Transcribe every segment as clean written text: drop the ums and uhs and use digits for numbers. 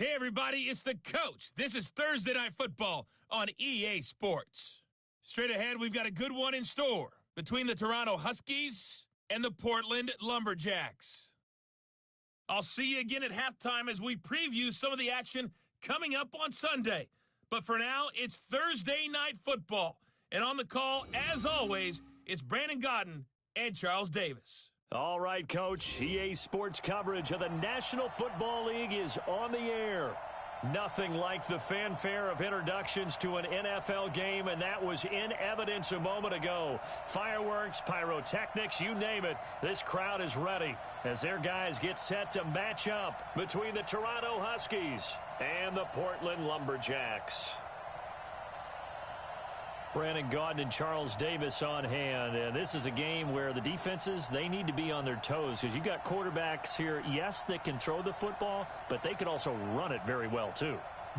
Hey, everybody, it's the coach. This is Thursday Night Football on EA Sports. Straight ahead, we've got a good one in store between the Toronto Huskies and the Portland Lumberjacks. I'll see you again at halftime as we preview some of the action coming up on Sunday. But for now, it's Thursday Night Football. And on the call, as always, it's Brandon Godden and Charles Davis. All right, Coach. EA Sports coverage of the National Football League is on the air. Nothing like the fanfare of introductions to an NFL game, and that was in evidence a moment ago. Fireworks, pyrotechnics, you name it. This crowd is ready as their guys get set to match up between the Toronto Huskies and the Portland Lumberjacks. Brandon Gaudin and Charles Davis on hand. And this is a game where the defenses, they need to be on their toes because you got quarterbacks here, yes, that can throw the football, but they can also run it very well, too.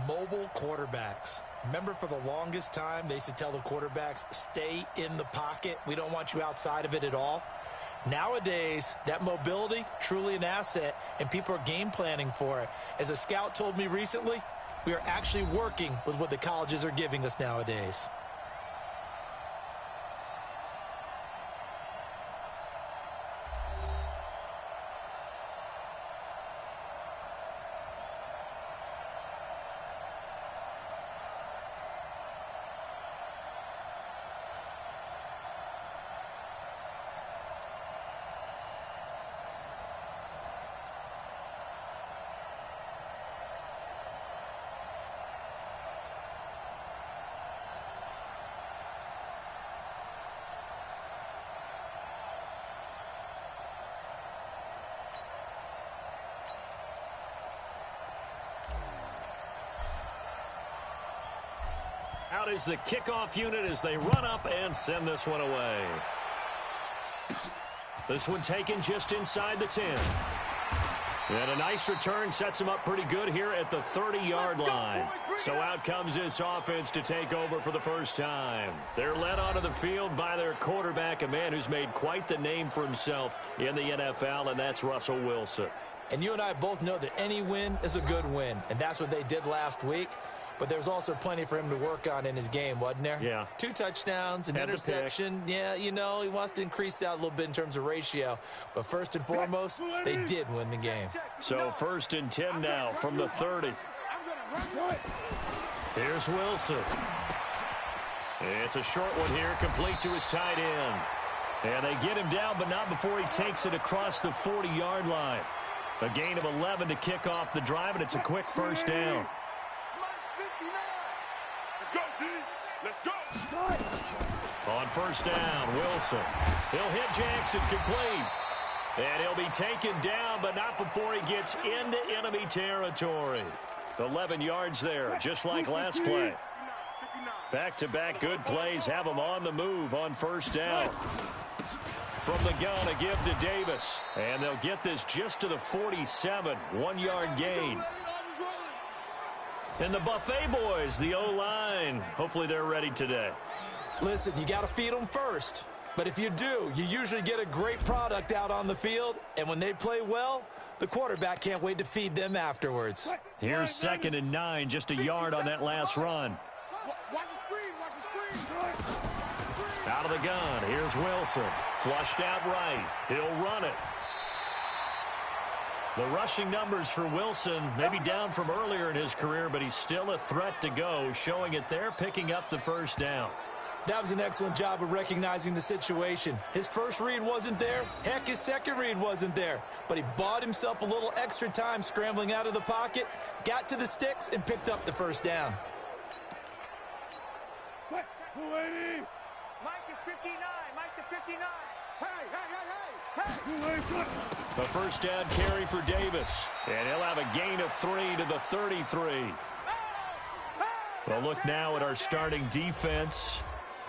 Mobile quarterbacks. Remember, for the longest time, they used to tell the quarterbacks, stay in the pocket. We don't want you outside of it at all. Nowadays, that mobility, truly an asset, and people are game planning for it. As a scout told me recently, we are actually working with what the colleges are giving us nowadays. Out is the kickoff unit as they run up and send this one away. This one taken just inside the 10. And a nice return sets them up pretty good here at the 30-yard line. So out comes this offense to take over for the first time. They're led onto the field by their quarterback, a man who's made quite the name for himself in the NFL, and that's Russell Wilson. And you and I both know that any win is a good win, and that's what they did last week. But there's also plenty for him to work on in his game, wasn't there? Yeah. 2 touchdowns, an interception. Yeah, you know, he wants to increase that a little bit in terms of ratio. But first and foremost, they did win the game. So 1st and 10 now from the 30. Here's Wilson. It's a short one here, complete to his tight end. And they get him down, but not before he takes it across the 40-yard line. A gain of 11 to kick off the drive, and it's a quick first down. On first down, Wilson. He'll hit Jackson complete. And he'll be taken down, but not before he gets into enemy territory. 11 yards there, just like last play. Back-to-back good plays have him on the move on first down. From the gun, a give to Davis. And they'll get this just to the 47, 1-yard gain. And the Buffet boys, the O-line, hopefully they're ready today. Listen, you got to feed them first. But if you do, you usually get a great product out on the field. And when they play well, the quarterback can't wait to feed them afterwards. Here's 2nd and 9, just a yard on that last run. Watch the screen. Out of the gun, here's Wilson. Flushed out right. He'll run it. The rushing numbers for Wilson may be down from earlier in his career, but he's still a threat to go, showing it there, picking up the first down. That was an excellent job of recognizing the situation. His first read wasn't there. Heck, his second read wasn't there. But he bought himself a little extra time scrambling out of the pocket, got to the sticks, and picked up the first down. Mike is 59. Mike to 59. Hey. The first down carry for Davis. And he'll have a gain of 3 to the 33. Well, look now at our starting defense.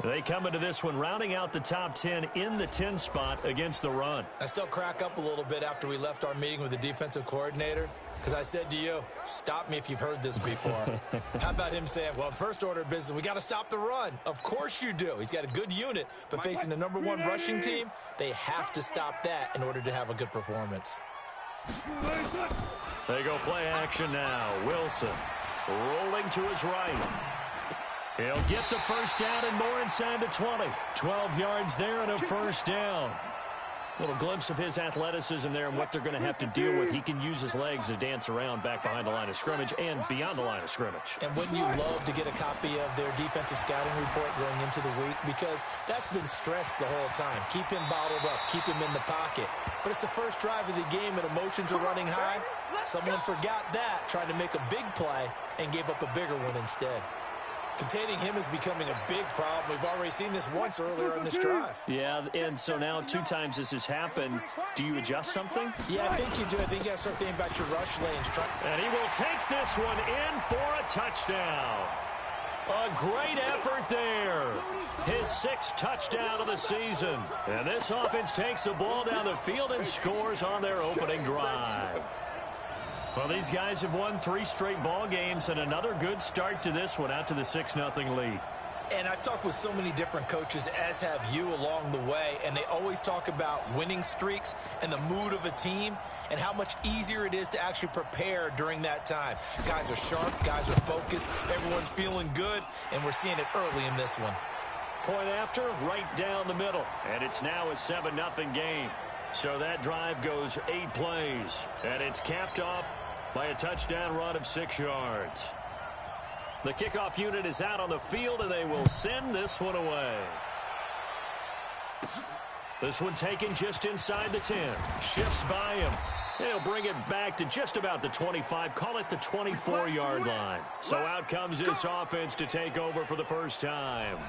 They come into this one rounding out the top 10 in the 10 spot against the run. I still crack up a little bit after we left our meeting with the defensive coordinator because I said to you, stop me if you've heard this before. How about him saying, well, first order of business, we got to stop the run. Of course you do. He's got a good unit, but facing the #1 rushing team, they have to stop that in order to have a good performance. They go play action now. Wilson rolling to his right. He'll get the first down and more inside the 20. 12 yards there and a first down. Little glimpse of his athleticism there and what they're going to have to deal with. He can use his legs to dance around back behind the line of scrimmage and beyond the line of scrimmage. And wouldn't you love to get a copy of their defensive scouting report going into the week? Because that's been stressed the whole time. Keep him bottled up. Keep him in the pocket. But it's the first drive of the game and emotions are running high. Someone forgot that, trying to make a big play and gave up a bigger one instead. Containing him is becoming a big problem. We've already seen this once earlier in this drive. Yeah, and so now 2 times this has happened. Do you adjust something? Yeah, I think you do. I think you got to start thinking about your rush lanes. And he will take this one in for a touchdown. A great effort there. His 6th touchdown of the season. And this offense takes the ball down the field and scores on their opening drive. Well, these guys have won 3 straight ball games and another good start to this one out to the 6-0 lead. And I've talked with so many different coaches, as have you, along the way, and they always talk about winning streaks and the mood of a team and how much easier it is to actually prepare during that time. Guys are sharp, guys are focused, everyone's feeling good, and we're seeing it early in this one. Point after, right down the middle, and it's now a 7-0 game. So that drive goes 8 plays, and it's capped off by a touchdown run of 6 yards. The kickoff unit is out on the field, and they will send this one away. This one taken just inside the 10. Shifts by him. He'll bring it back to just about the 25. Call it the 24-yard line. So out comes this offense to take over for the first time.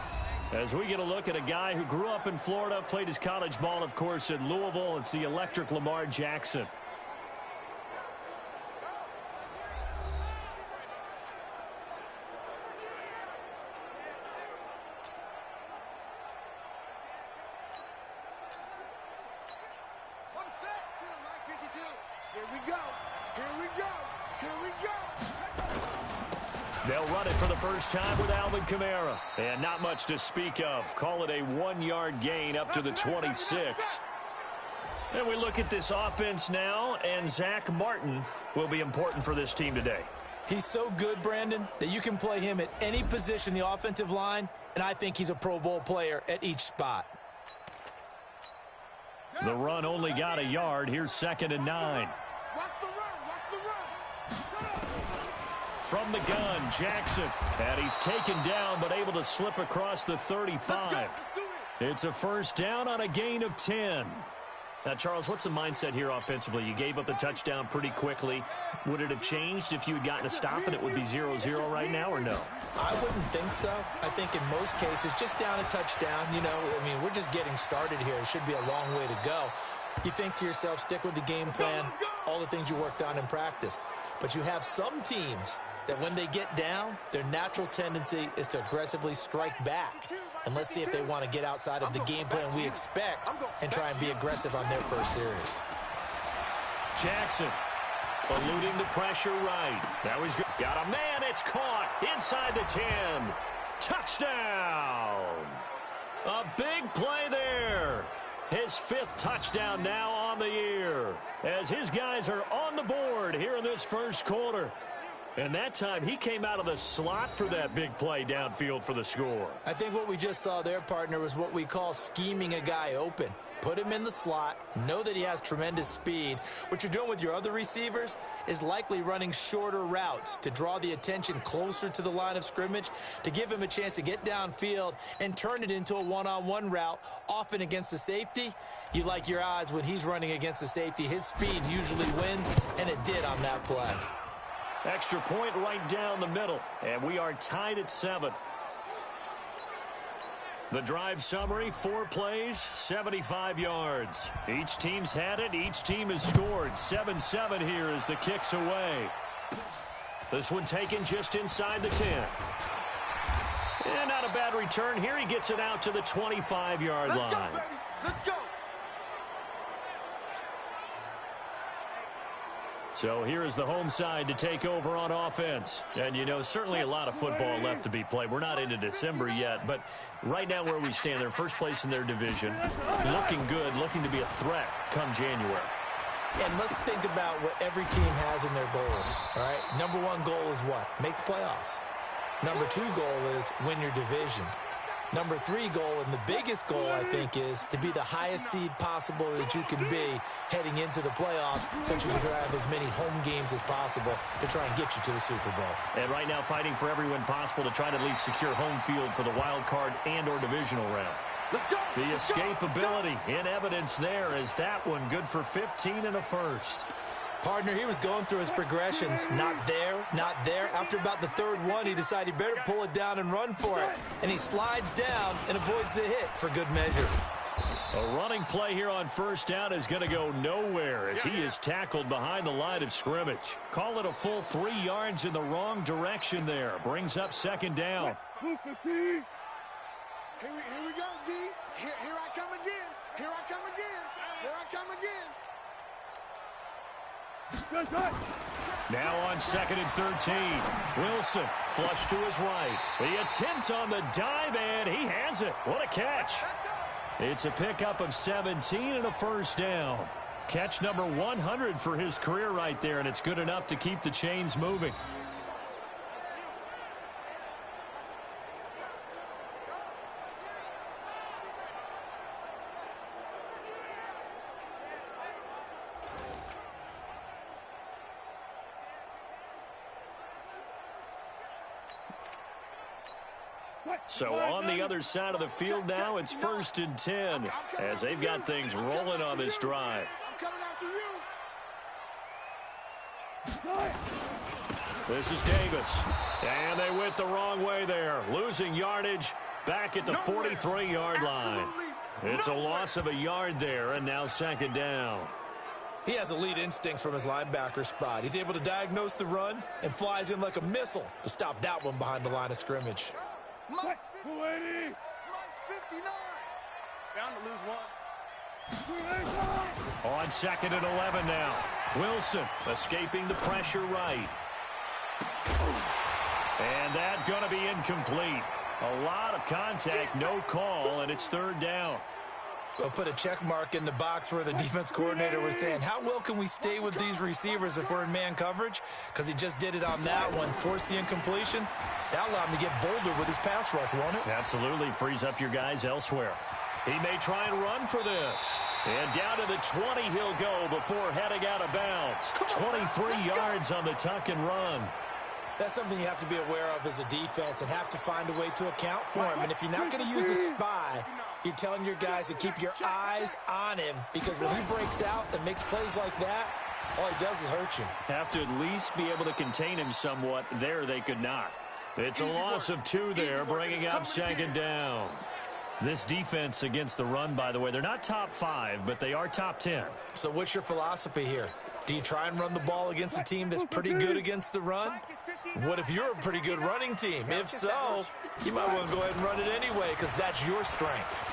As we get a look at a guy who grew up in Florida, played his college ball, of course, in Louisville. It's the electric Lamar Jackson. They'll run it for the first time with Alvin Kamara. And not much to speak of. Call it a 1-yard gain up to the 26. And we look at this offense now, and Zach Martin will be important for this team today. He's so good, Brandon, that you can play him at any position in the offensive line, and I think he's a Pro Bowl player at each spot. The run only got a yard. Here's 2nd and 9. From the gun, Jackson. And he's taken down, but able to slip across the 35. It's a first down on a gain of 10. Now, Charles, what's the mindset here offensively? You gave up the touchdown pretty quickly. Would it have changed if you had gotten a stop and it would be 0-0 right now, or no? I wouldn't think so. I think in most cases, just down a touchdown, you know, I mean, we're just getting started here. It should be a long way to go. You think to yourself, stick with the game plan, all the things you worked on in practice. But you have some teams that when they get down, their natural tendency is to aggressively strike back. And let's see if they want to get outside of the game plan we expect and try and be aggressive on their first series. Jackson eluding the pressure right. That was good. Got a man. It's caught inside the 10. Touchdown. A big play there. His 5th touchdown now on the year as his guys are on the board here in this first quarter. And that time he came out of the slot for that big play downfield for the score. I think what we just saw there, partner, was what we call scheming a guy open. Put him in the slot, know that he has tremendous speed. What you're doing with your other receivers is likely running shorter routes to draw the attention closer to the line of scrimmage, to give him a chance to get downfield and turn it into a one-on-one route, often against the safety. You like your odds when he's running against the safety. His speed usually wins, and it did on that play. Extra point right down the middle, and we are tied at 7. The drive summary, 4 plays, 75 yards. Each team's had it. Each team has scored. 7-7 here as the kick's away. This one taken just inside the 10. And not a bad return here. He gets it out to the 25-yard line. Let's go, baby. Let's go. So here is the home side to take over on offense. And, you know, certainly a lot of football left to be played. We're not into December yet, but right now where we stand, they're first place in their division. Looking good, looking to be a threat come January. And let's think about what every team has in their goals, all right? Number one goal is what? Make the playoffs. Number two goal is win your division. Number three goal, and the biggest goal, I think, is to be the highest seed possible that you can be heading into the playoffs, so you can have as many home games as possible to try and get you to the Super Bowl. And right now fighting for every win possible to try to at least secure home field for the wild card and or divisional round. The escapability in evidence there is that one good for 15 and a first. Partner, he was going through his progressions. Not there, not there. After about the third one, he decided he better pull it down and run for it. And he slides down and avoids the hit for good measure. A running play here on first down is going to go nowhere as he is tackled behind the line of scrimmage. Call it a full 3 yards in the wrong direction there. Brings up second down. Here we go, D. Here I come again. Here I come again. Here I come again. Now on 2nd and 13. Wilson flush to his right. The attempt on the dive, and he has it. What a catch. It's a pickup of 17 and a first down. Catch number 100 for his career right there, and it's good enough to keep the chains moving. So on the other side of the field now, it's 1st and 10 as they've got things rolling on this drive. This is Davis. And they went the wrong way there. Losing yardage back at the 43-yard line. It's a loss of a yard there, and now 2nd down. He has elite instincts from his linebacker spot. He's able to diagnose the run and flies in like a missile to stop that one behind the line of scrimmage. Mike 280. Mike 59. Bound to lose one. On 2nd and 11 now. Wilson escaping the pressure right. And that's going to be incomplete. A lot of contact, no call, and it's 3rd down. We'll put a check mark in the box where the defense coordinator was saying, how well can we stay with these receivers if we're in man coverage? Because he just did it on that one. Force the incompletion. That allowed him to get bolder with his pass rush, won't it? Absolutely. Frees up your guys elsewhere. He may try and run for this. And down to the 20 he'll go before heading out of bounds. 23 yards on the tuck and run. That's something you have to be aware of as a defense and have to find a way to account for him. And if you're not going to use a spy, you're telling your guys to keep your eyes on him, because when he breaks out and makes plays like that, all he does is hurt you. Have to at least be able to contain him somewhat. There they could not. It's a loss of 2 there, bringing up 2nd down. This defense against the run, by the way, they're not top 5, but they are top 10. So what's your philosophy here? Do you try and run the ball against a team that's pretty good against the run? What if you're a pretty good running team? If so, you might want to go ahead and run it anyway, because that's your strength.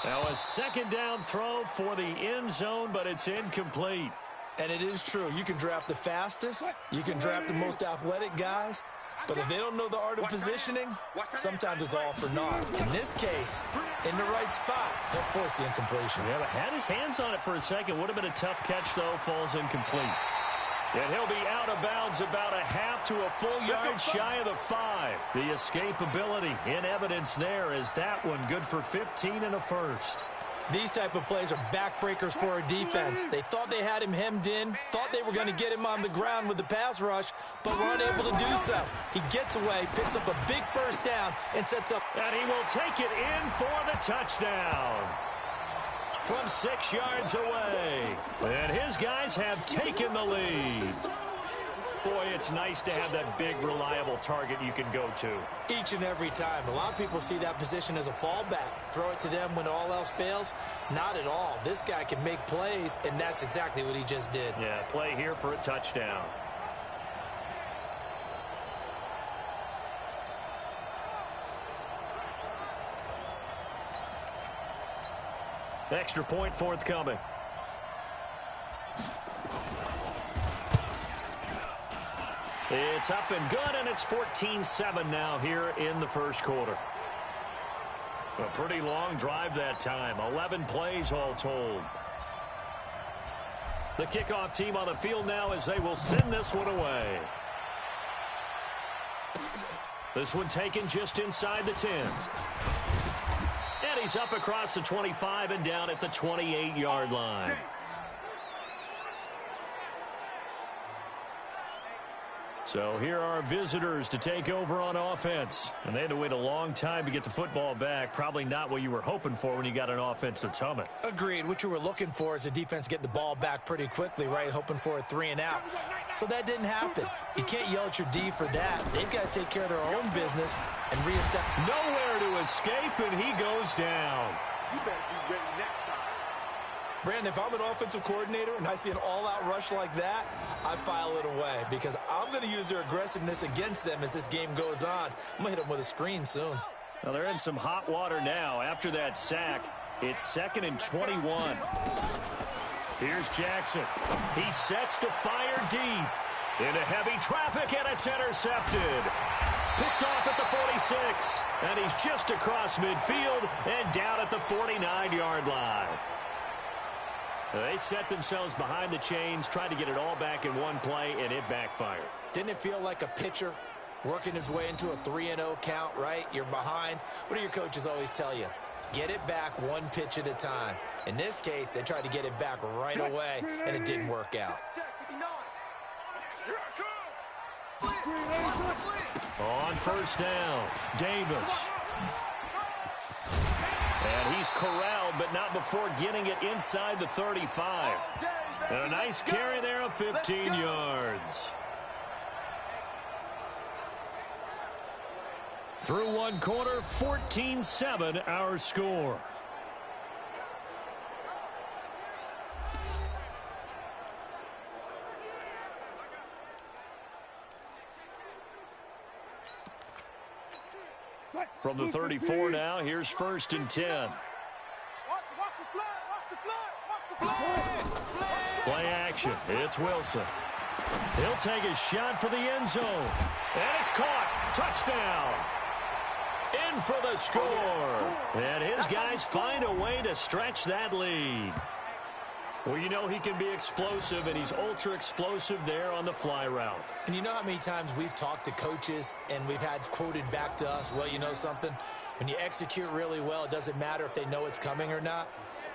Now a 2nd down throw for the end zone, but it's incomplete. And it is true. You can draft the fastest. You can draft the most athletic guys. But if they don't know the art of positioning, sometimes it's all for naught. In this case, in the right spot, he'll force the incompletion. Yeah, but had his hands on it for a second. Would have been a tough catch, though. Falls incomplete. And he'll be out of bounds about a half to a full yard shy of the 5. The escapability in evidence there is that one good for 15 and a first. These type of plays are backbreakers for a defense. They thought they had him hemmed in, thought they were going to get him on the ground with the pass rush, but were unable to do so. He gets away, picks up a big first down, and sets up. And he will take it in for the touchdown from 6 yards away. And his guys have taken the lead. Boy, it's nice to have that big, reliable target you can go to. Each and every time. A lot of people see that position as a fallback. Throw it to them when all else fails. Not at all. This guy can make plays, and that's exactly what he just did. Yeah, play here for a touchdown. Extra point forthcoming. It's up and good, and it's 14-7 now here in the first quarter. A pretty long drive that time. 11 plays all told. The kickoff team on the field now as they will send this one away. This one taken just inside the 10. And he's up across the 25 and down at the 28-yard line. So here are visitors to take over on offense. And they had to wait a long time to get the football back. Probably not what you were hoping for when you got an offense that's humming. Agreed. What you were looking for is the defense get the ball back pretty quickly, right? Hoping for a 3 and out. So that didn't happen. You can't yell at your D for that. They've got to take care of their own business and reestablish. Nowhere to escape, and he goes down. You better be ready next time. Brandon, if I'm an offensive coordinator and I see an all-out rush like that, I file it away because I'm going to use their aggressiveness against them as this game goes on. I'm going to hit them with a screen soon. Well, they're in some hot water now. After that sack, it's 2nd and 21. Here's Jackson. He sets to fire deep. Into heavy traffic, and it's intercepted. Picked off at the 46. And he's just across midfield and down at the 49-yard line. They set themselves behind the chains, tried to get it all back in one play, and it backfired. Didn't it feel like a pitcher working his way into a 3-0 count, right? You're behind. What do your coaches always tell you? Get it back one pitch at a time. In this case, they tried to get it back right away, and it didn't work out. On first down, Davis. And he's corralled, but not before getting it inside the 35. And a nice carry there of 15 yards. Through one quarter, 14-7 our score. From the 34 now, here's 1st and 10. Play action. It's Wilson. He'll take a shot for the end zone. And it's caught. Touchdown. In for the score. And his guys find a way to stretch that lead. Well, you know he can be explosive, and he's ultra-explosive there on the fly route. And you know how many times we've talked to coaches and we've had quoted back to us, well, you know something? When you execute really well, it doesn't matter if they know it's coming or not.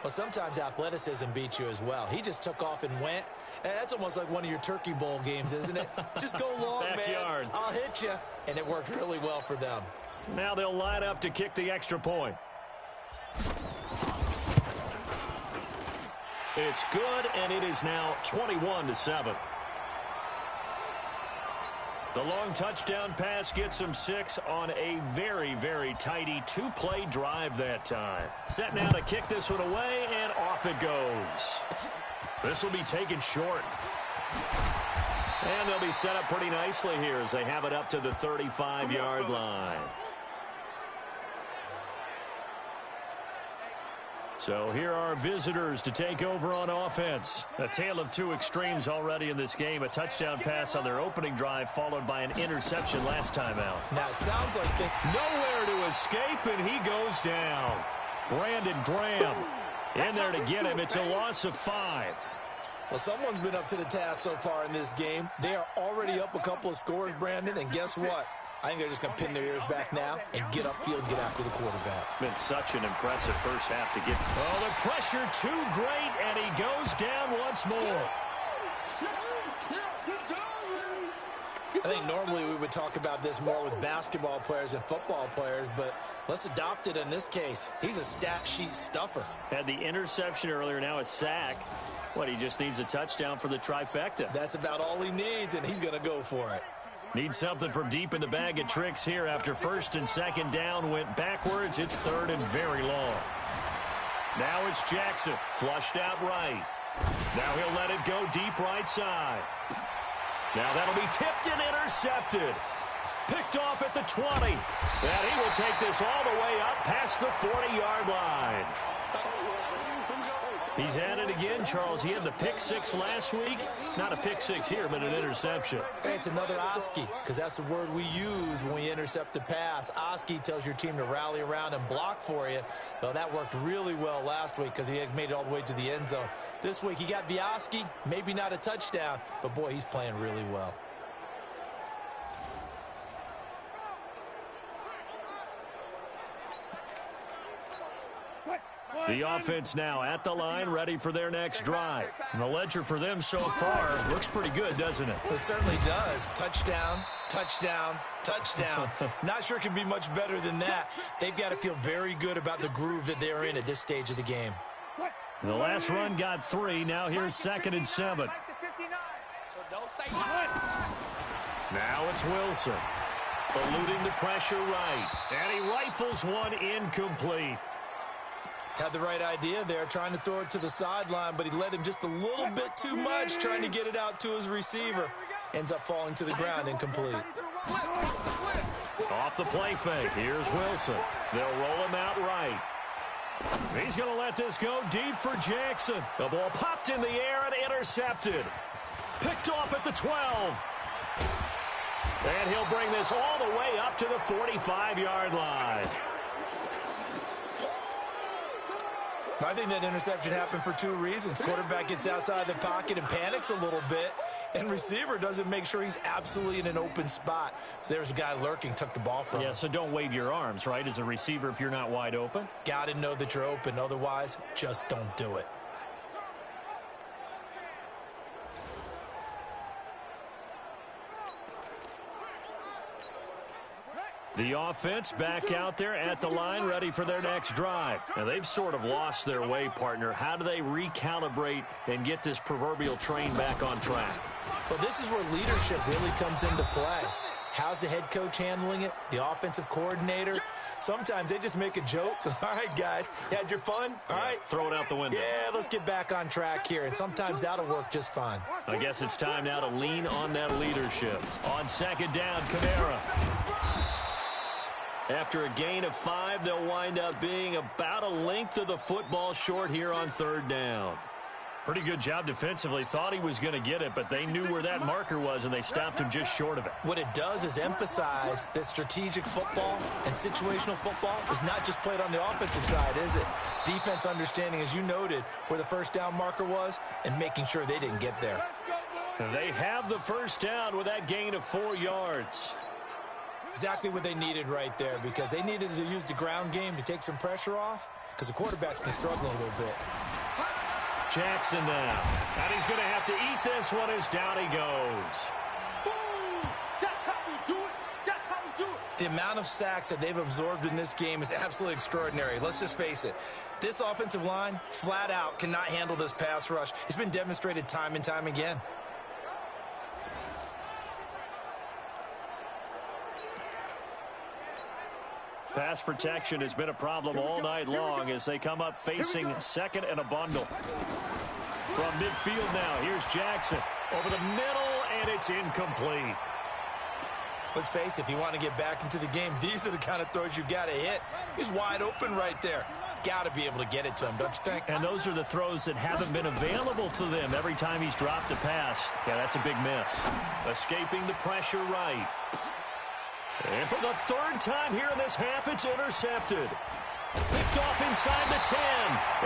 Well, sometimes athleticism beats you as well. He just took off and went. And that's almost like one of your Turkey Bowl games, isn't it? Just go long, Backyard. man. I'll hit you. And it worked really well for them. Now they'll line up to kick the extra point. It's good, and it is now 21-7. The long touchdown pass gets him 6 on a very, very tidy 2-play drive that time. Set now to kick this one away, and off it goes. This will be taken short. And they'll be set up pretty nicely here as they have it up to the 35-yard line. So here are visitors to take over on offense. A tale of two extremes already in this game. A touchdown pass on their opening drive followed by an interception last time out. Now, it sounds like nowhere to escape, and he goes down. Brandon Graham in there to get him. It's a loss of 5. Well, someone's been up to the task so far in this game. They are already up a couple of scores, Brandon, and guess what? I think they're just going to pin their ears back now and get upfield and get after the quarterback. Been such an impressive first half to get. Oh, the pressure too great, and he goes down once more. I think normally we would talk about this more with basketball players and football players, but let's adopt it in this case. He's a stat sheet stuffer. Had the interception earlier, now a sack. What, he just needs a touchdown for the trifecta. That's about all he needs, and he's going to go for it. Needs something from deep in the bag of tricks here after 1st and 2nd down. Went backwards. It's 3rd and very long. Now it's Jackson. Flushed out right. Now he'll let it go deep right side. Now that'll be tipped and intercepted. Picked off at the 20. And he will take this all the way up past the 40-yard line. He's had it again, Charles. He had the pick six last week. Not a pick six here, but an interception. Hey, it's another Oski, because that's the word we use when we intercept a pass. Oski tells your team to rally around and block for you. Though that worked really well last week because he had made it all the way to the end zone. This week he got the Oski, maybe not a touchdown, but boy, he's playing really well. The offense now at the line, ready for their next drive. And the ledger for them so far looks pretty good, doesn't it? It certainly does. Touchdown, touchdown, touchdown. Not sure it can be much better than that. They've got to feel very good about the groove that they're in at this stage of the game. The last run got 3. Now here's 2nd and 7. Now it's Wilson. Eluding the pressure right. And he rifles one incomplete. Had the right idea there, trying to throw it to the sideline, but he led him just a little bit too much, trying to get it out to his receiver. Ends up falling to the ground, incomplete. Off the play fake. Here's Wilson. They'll roll him out right. He's going to let this go deep for Jackson. The ball popped in the air and intercepted. Picked off at the 12. And he'll bring this all the way up to the 45-yard line. I think that interception happened for 2 reasons. Quarterback gets outside the pocket and panics a little bit, and receiver doesn't make sure he's absolutely in an open spot. So there's a guy lurking, took the ball from him. Yeah, so don't wave your arms, right, as a receiver if you're not wide open? Got to know that you're open. Otherwise, just don't do it. The offense back out there at the line, ready for their next drive. Now, they've sort of lost their way, partner. How do they recalibrate and get this proverbial train back on track? Well, this is where leadership really comes into play. How's the head coach handling it? The offensive coordinator? Sometimes they just make a joke. All right, guys, you had your fun? All right. Throw it out the window. Yeah, let's get back on track here, and sometimes that'll work just fine. I guess it's time now to lean on that leadership. On 2nd down, Kamara. After a gain of 5, they'll wind up being about a length of the football short here on 3rd down. Pretty good job defensively. Thought he was going to get it, but they knew where that marker was, and they stopped him just short of it. What it does is emphasize that strategic football and situational football is not just played on the offensive side, is it? Defense understanding, as you noted, where the 1st down marker was and making sure they didn't get there. They have the 1st down with that gain of 4 yards. Exactly what they needed right there, because they needed to use the ground game to take some pressure off, because the quarterback's been struggling a little bit. Jackson now. And he's going to have to eat this one as down he goes. That's how we do it. That's how we do it. The amount of sacks that they've absorbed in this game is absolutely extraordinary. Let's just face it. This offensive line, flat out, cannot handle this pass rush. It's been demonstrated time and time again. Pass protection has been a problem all night long as they come up facing 2nd and a bundle. From midfield now, here's Jackson. Over the middle, and it's incomplete. Let's face it, if you want to get back into the game, these are the kind of throws you got to hit. He's wide open right there. Got to be able to get it to him, don't you think? And those are the throws that haven't been available to them every time he's dropped a pass. Yeah, that's a big miss. Escaping the pressure right. And for the 3rd time here in this half, it's intercepted. Picked off inside the 10.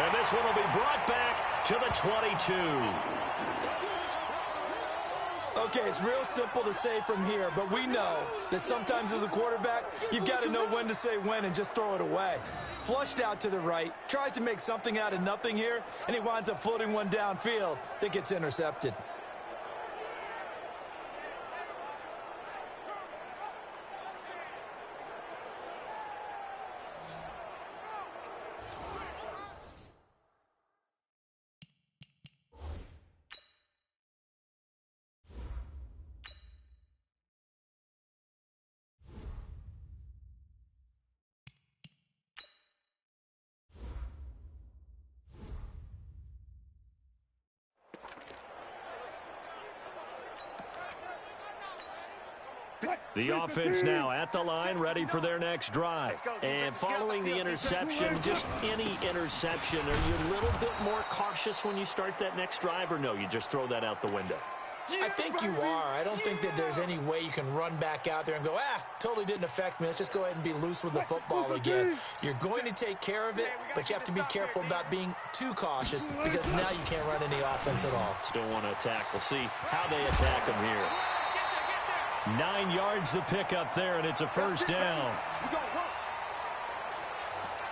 And this one will be brought back to the 22. Okay, it's real simple to say from here, but we know that sometimes as a quarterback, you've got to know when to say when and just throw it away. Flushed out to the right, tries to make something out of nothing here, and he winds up floating one downfield that gets intercepted. The offense now at the line, ready for their next drive. And following the interception, just any interception, are you a little bit more cautious when you start that next drive, or no, you just throw that out the window? I think you are. I don't think that there's any way you can run back out there and go, totally didn't affect me. Let's just go ahead and be loose with the football again. You're going to take care of it, but you have to be careful about being too cautious because now you can't run any offense at all. Still want to attack. We'll see how they attack them here. 9 yards to pick up there, and it's a first down.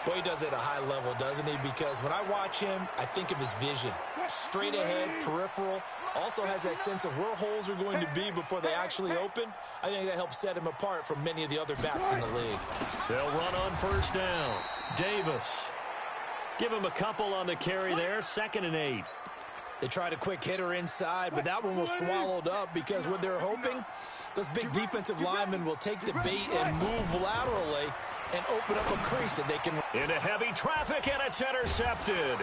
Boy, he does it at a high level, doesn't he? Because when I watch him, I think of his vision. Straight ahead, peripheral. Also has that sense of where holes are going to be before they actually open. I think that helps set him apart from many of the other backs in the league. They'll run on first down. Davis. Give him a couple on the carry there. 2nd and 8. They tried a quick hitter inside, but that one was swallowed up because what they're hoping, those big defensive linemen will take the bait and move laterally and open up a crease that they can. Into heavy traffic, and it's intercepted.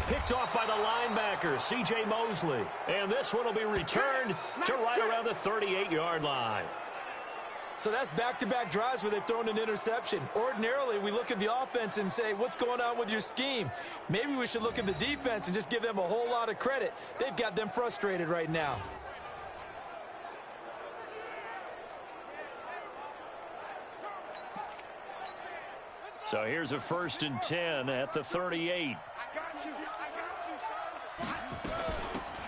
Picked off by the linebacker, C.J. Mosley. And this one will be returned to right around the 38-yard line. So that's back-to-back drives where they've thrown an interception. Ordinarily, we look at the offense and say, what's going on with your scheme? Maybe we should look at the defense and just give them a whole lot of credit. They've got them frustrated right now. So here's a 1st and 10 at the 38.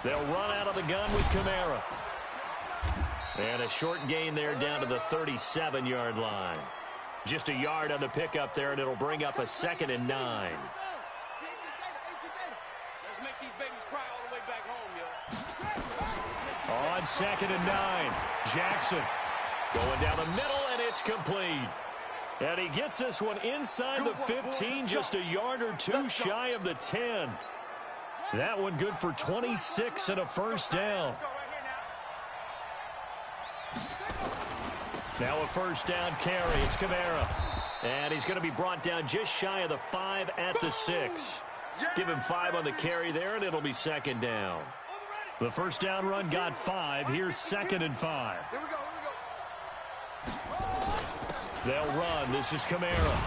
They'll run out of the gun with Kamara. And a short gain there down to the 37-yard line. Just a yard on the pickup there, and it'll bring up a 2nd and 9. Let's make these babies cry all the way back home, yo. On 2nd and 9, Jackson going down the middle, and it's complete. And he gets this one inside the 15, just a yard or two shy of the 10. That one good for 26 and a first down. Now a first down carry. It's Kamara. And he's going to be brought down just shy of the 5 at the 6. Give him 5 on the carry there, and it'll be 2nd down. The first down run got 5. Here's 2nd and 5. Here we go. They'll run. This is Kamara.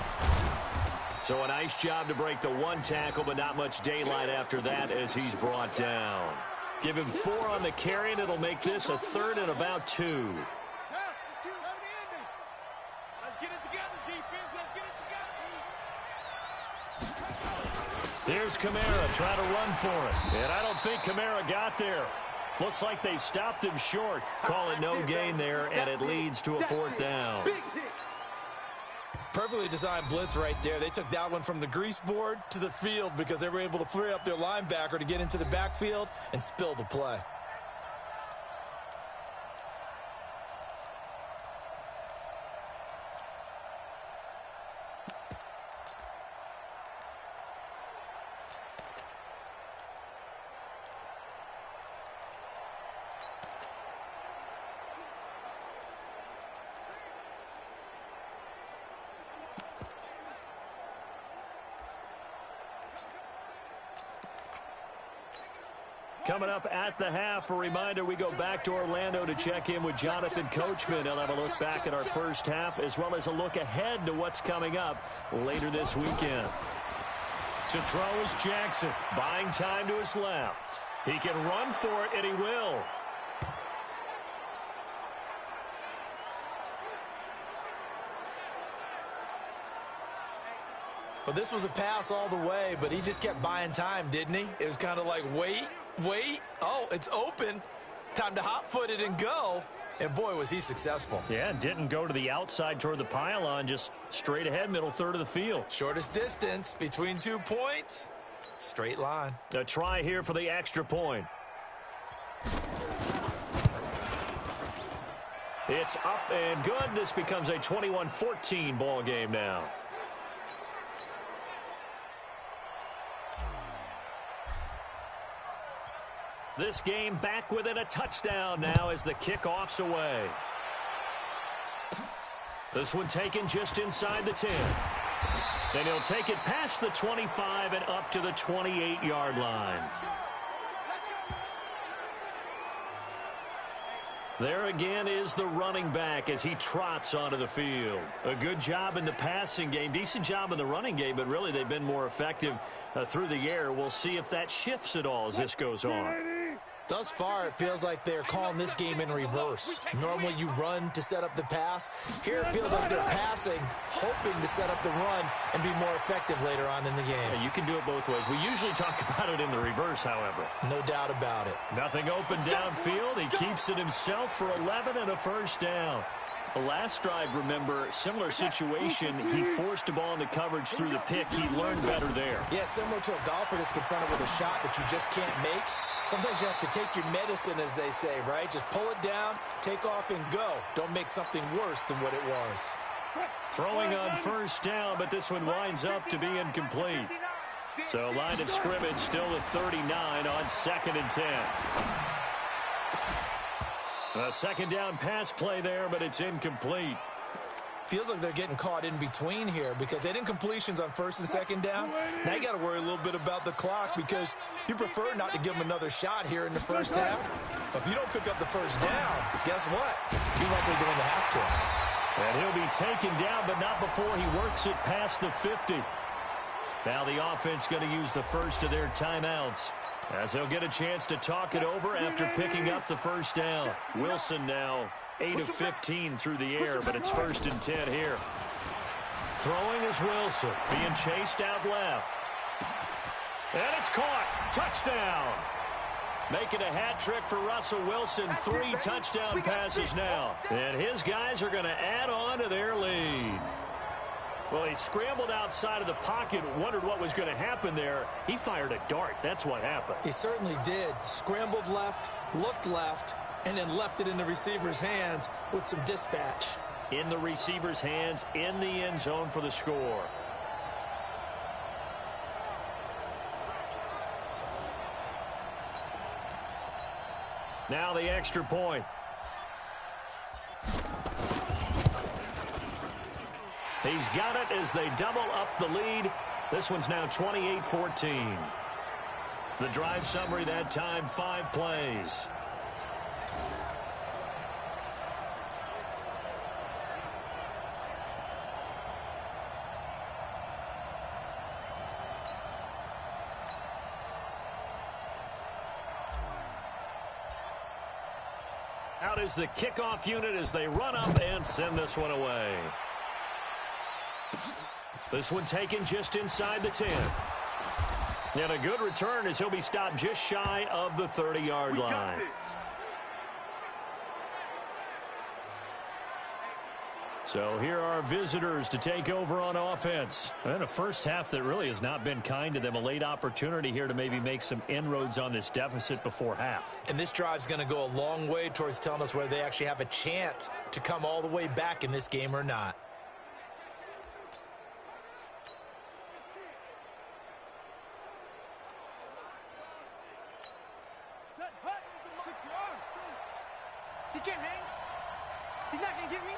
So a nice job to break the 1 tackle, but not much daylight after that as he's brought down. Give him 4 on the carry, and it'll make this a 3rd and about 2. Let's get it together, defense. Let's get it together. Here's Kamara trying to run for it. And I don't think Kamara got there. Looks like they stopped him short. Call it no gain there, and it leads to a 4th down. Perfectly designed blitz right there. They took that one from the grease board to the field because they were able to free up their linebacker to get into the backfield and spill the play. Coming up at the half, a reminder, we go back to Orlando to check in with Jonathan Coachman. He'll have a look back at our first half as well as a look ahead to what's coming up later this weekend. To throw is Jackson, buying time to his left. He can run for it, and he will. Well, this was a pass all the way, but he just kept buying time, didn't he? It was kind of like, wait. Oh, it's open. Time to hot-foot it and go. And, boy, was he successful. Yeah, didn't go to the outside toward the pylon, just straight ahead, middle third of the field. Shortest distance between 2 points. Straight line. A try here for the extra point. It's up and good. This becomes a 21-14 ball game now. This game back within a touchdown now as the kickoff's away. This one taken just inside the 10. Then he'll take it past the 25 and up to the 28-yard line. There again is the running back as he trots onto the field. A good job in the passing game, decent job in the running game, but really they've been more effective through the air. We'll see if that shifts at all as this goes on. Thus far, it feels like they're calling this game in reverse. Normally you run to set up the pass. Here it feels like they're passing, hoping to set up the run and be more effective later on in the game. Yeah, you can do it both ways. We usually talk about it in the reverse, however. No doubt about it. Nothing open downfield. He keeps it himself for 11 and a first down. The last drive, remember, similar situation. He forced the ball into coverage through the pick. He learned better there. Yeah, similar to a golfer that's confronted with a shot that you just can't make. Sometimes you have to take your medicine, as they say, right? Just pull it down, take off, and go. Don't make something worse than what it was. Throwing on first down, but this one winds up to be incomplete. So line of scrimmage still at 39 on 2nd and 10. A second down pass play there, but it's incomplete. Feels like they're getting caught in between here because they didn't completions on 1st and 2nd down. Now you got to worry a little bit about the clock because you prefer not to give them another shot here in the first half. But if you don't pick up the first down, guess what? You're likely going to have to. And he'll be taken down, but not before he works it past the 50. Now the offense going to use the first of their timeouts as they'll get a chance to talk it over after picking up the first down. Wilson now 8 of 15 through the air, but it's 1st and 10 here. Throwing is Wilson, being chased out left. And it's caught. Touchdown. Making a hat trick for Russell Wilson. 3 touchdown passes now. And his guys are going to add on to their lead. Well, he scrambled outside of the pocket, wondered what was going to happen there. He fired a dart. That's what happened. He certainly did. Scrambled left, looked left, and then left it in the receiver's hands with some dispatch. In the receiver's hands, in the end zone for the score. Now the extra point. He's got it as they double up the lead. This one's now 28-14. The drive summary that time, 5 plays. Out is the kickoff unit as they run up and send this one away. This one taken just inside the 10. And a good return as he'll be stopped just shy of the 30-yard line. So here are our visitors to take over on offense. And a first half that really has not been kind to them. A late opportunity here to maybe make some inroads on this deficit before half. And this drive's going to go a long way towards telling us whether they actually have a chance to come all the way back in this game or not. He can't hang. He's not going to get me.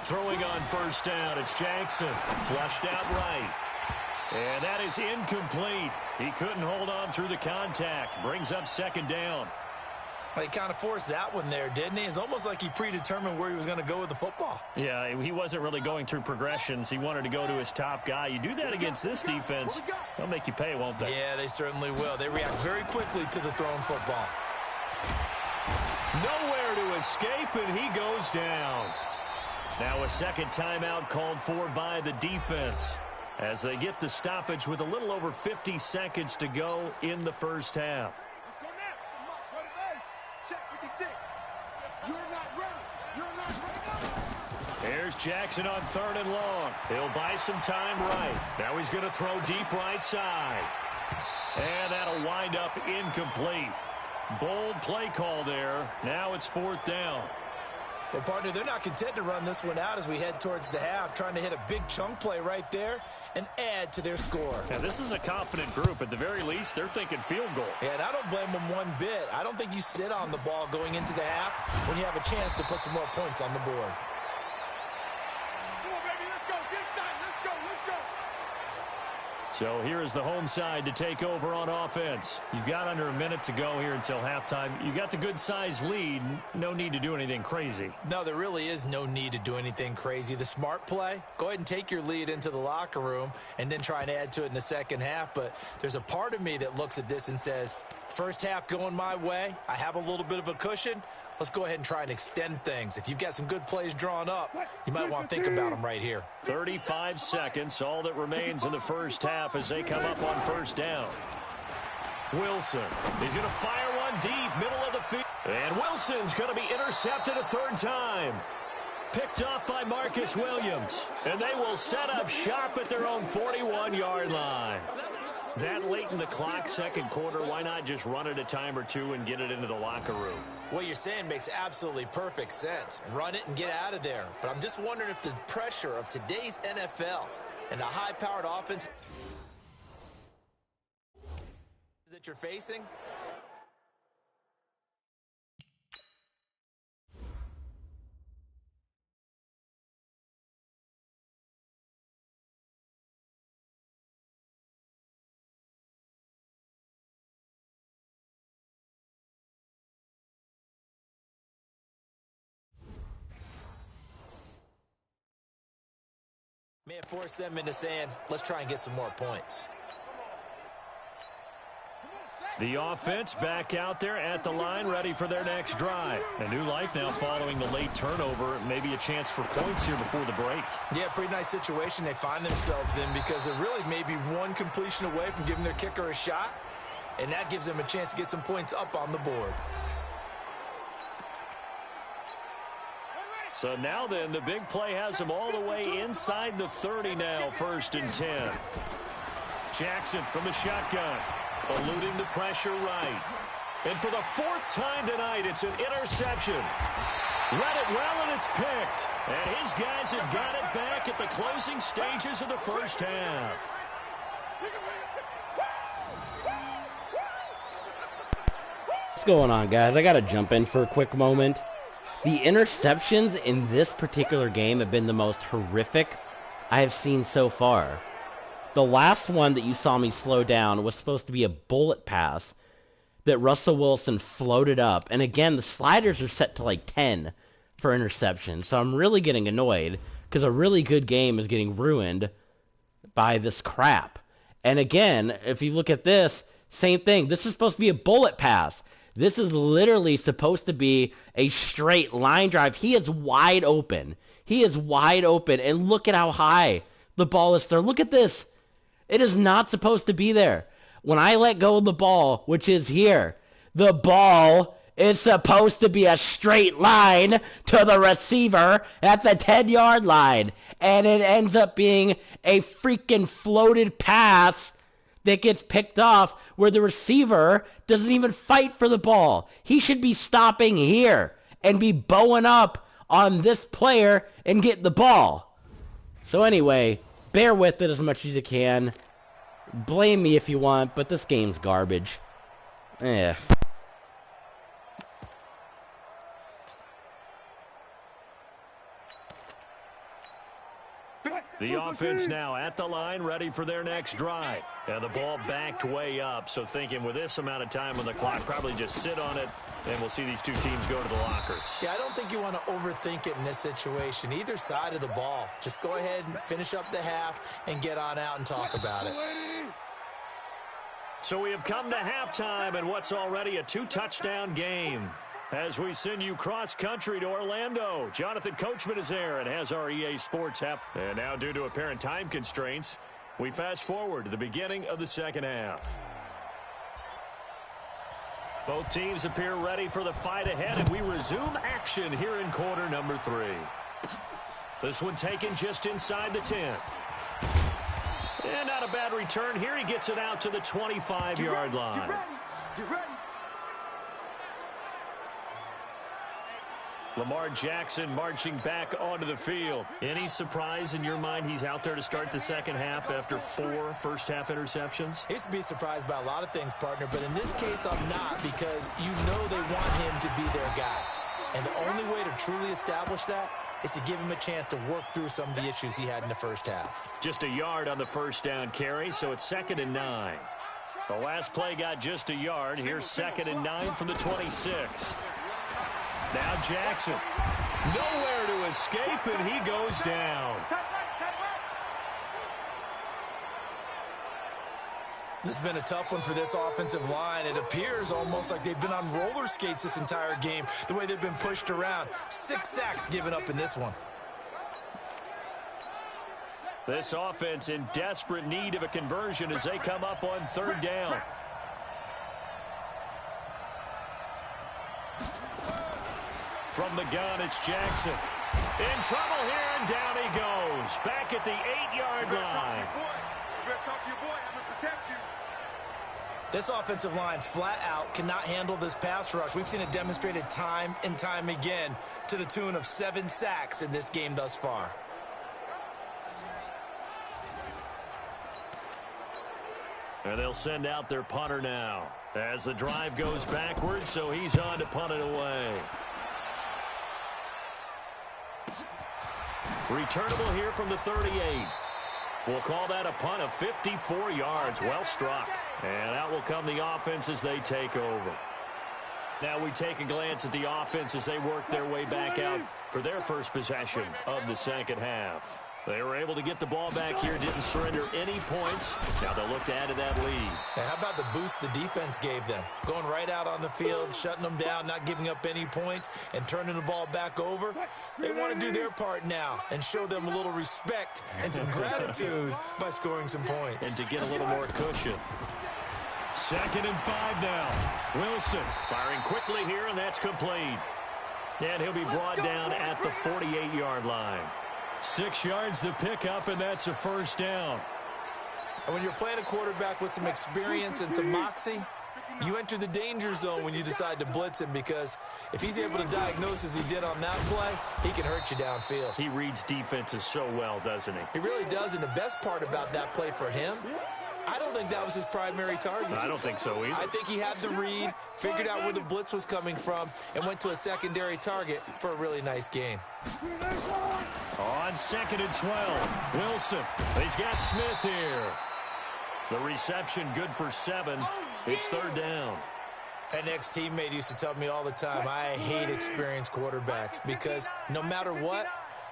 Throwing on first down, it's Jackson. Flushed out right. And that is incomplete. He couldn't hold on through the contact. Brings up 2nd down. Well, he kind of forced that one there, didn't he? It's almost like he predetermined where he was going to go with the football. Yeah, he wasn't really going through progressions. He wanted to go to his top guy. You do that against this defense, they'll make you pay, won't they? Yeah, they certainly will. They react very quickly to the thrown football. Nowhere to escape, and he goes down. Now a second timeout called for by the defense as they get the stoppage with a little over 50 seconds to go in the first half. Let's go now. Check 56. You're not ready. You're not ready. Here's Jackson on 3rd and long. He'll buy some time right. Now he's going to throw deep right side. And that'll wind up incomplete. Bold play call there. Now it's 4th down. Well, partner, they're not content to run this one out as we head towards the half, trying to hit a big chunk play right there and add to their score. Now, this is a confident group. At the very least, they're thinking field goal. Yeah, and I don't blame them one bit. I don't think you sit on the ball going into the half when you have a chance to put some more points on the board. Come on, baby. Let's go. Get it started. Let's go. Let's go. So here is the home side to take over on offense. You've got under a minute to go here until halftime. You got the good-sized lead. No need to do anything crazy. No, there really is no need to do anything crazy. The smart play, go ahead and take your lead into the locker room and then try and add to it in the second half. But there's a part of me that looks at this and says, first half going my way, I have a little bit of a cushion. Let's go ahead and try and extend things. If you've got some good plays drawn up, you might want to think about them right here. 35 seconds, all that remains in the first half as they come up on first down. Wilson, he's going to fire one deep, middle of the field. And Wilson's going to be intercepted a third time. Picked off by Marcus Williams. And they will set up shop at their own 41-yard line. That late in the clock, second quarter, why not just run it a time or two and get it into the locker room? What you're saying makes absolutely perfect sense. Run it and get out of there. But I'm just wondering if the pressure of today's NFL and the high-powered offense that you're facing, may have forced them into saying, let's try and get some more points. The offense back out there at the line, ready for their next drive. A new life now following the late turnover. Maybe a chance for points here before the break. Yeah, pretty nice situation they find themselves in because they're really maybe one completion away from giving their kicker a shot, and that gives them a chance to get some points up on the board. So now then, the big play has them all the way inside the 30 now, 1st and 10. Jackson from the shotgun, eluding the pressure right. And for the 4th time tonight, it's an interception. Read it well, and it's picked. And his guys have got it back at the closing stages of the first half. What's going on, guys? I got to jump in for a quick moment. The interceptions in this particular game have been the most horrific I have seen so far. The last one that you saw me slow down was supposed to be a bullet pass that Russell Wilson floated up. And again, the sliders are set to like 10 for interception. So I'm really getting annoyed because a really good game is getting ruined by this crap. And again, if you look at this, same thing. This is supposed to be a bullet pass. This is literally supposed to be a straight line drive. He is wide open. He is wide open. And look at how high the ball is there. Look at this. It is not supposed to be there. When I let go of the ball, which is here, the ball is supposed to be a straight line to the receiver at the 10-yard line. And it ends up being a freaking floated pass that gets picked off where the receiver doesn't even fight for the ball. He should be stopping here and be bowing up on this player and get the ball. So anyway, bear with it as much as you can. Blame me if you want, but this game's garbage. The offense now at the line, ready for their next drive. And the ball backed way up, so thinking with this amount of time on the clock, probably just sit on it, and we'll see these two teams go to the lockers. Yeah, I don't think you want to overthink it in this situation. Either side of the ball. Just go ahead and finish up the half and get on out and talk about it. So we have come to halftime in what's already a 2-touchdown game. As we send you cross-country to Orlando, Jonathan Coachman is there and has our EA Sports half. And now, due to apparent time constraints, we fast forward to the beginning of the second half. Both teams appear ready for the fight ahead, and we resume action here in quarter number 3. This one taken just inside the 10. And not a bad return here. He gets it out to the 25-yard line. Get ready. Lamar Jackson marching back onto the field. Any surprise in your mind he's out there to start the second half after 4 first-half interceptions? He used to be surprised by a lot of things, partner, but in this case I'm not, because you know they want him to be their guy. And the only way to truly establish that is to give him a chance to work through some of the issues he had in the first half. Just a yard on the first down carry, so it's 2nd and 9. The last play got just a yard. Here's 2nd and 9 from the 26. Now Jackson. Nowhere to escape, and he goes down. This has been a tough one for this offensive line. It appears almost like they've been on roller skates this entire game, the way they've been pushed around. 6 sacks given up in this one. This offense in desperate need of a conversion as they come up on 3rd down. From the gun, it's Jackson. In trouble here, and down he goes. Back at the 8-yard line. This offensive line flat out cannot handle this pass rush. We've seen it demonstrated time and time again to the tune of 7 sacks in this game thus far. And they'll send out their punter now as the drive goes backwards, so he's on to punt it away. Returnable here from the 38. We'll call that a punt of 54 yards. Well struck. And out will come the offense as they take over. Now we take a glance at the offense as they work their way back out for their first possession of the second half. They were able to get the ball back here, didn't surrender any points. Now they'll look to add to that lead. Now, how about the boost the defense gave them? Going right out on the field, shutting them down, not giving up any points, and turning the ball back over. They want to do their part now and show them a little respect and some gratitude by scoring some points. And to get a little more cushion. 2nd and 5 now. Wilson firing quickly here, and that's complete. And he'll be brought down at the 48-yard line. 6 yards to pick up, and that's a first down. And when you're playing a quarterback with some experience and some moxie, you enter the danger zone when you decide to blitz him, because if he's able to diagnose as he did on that play, he can hurt you downfield. He reads defenses so well, doesn't he? He really does, and the best part about that play for him, I don't think that was his primary target. I don't think so either. I think he had the read, figured out where the blitz was coming from, and went to a secondary target for a really nice gain. On 2nd and 12, Wilson. He's got Smith here. The reception good for 7. It's 3rd down. An ex-teammate used to tell me all the time, I hate experienced quarterbacks because no matter what,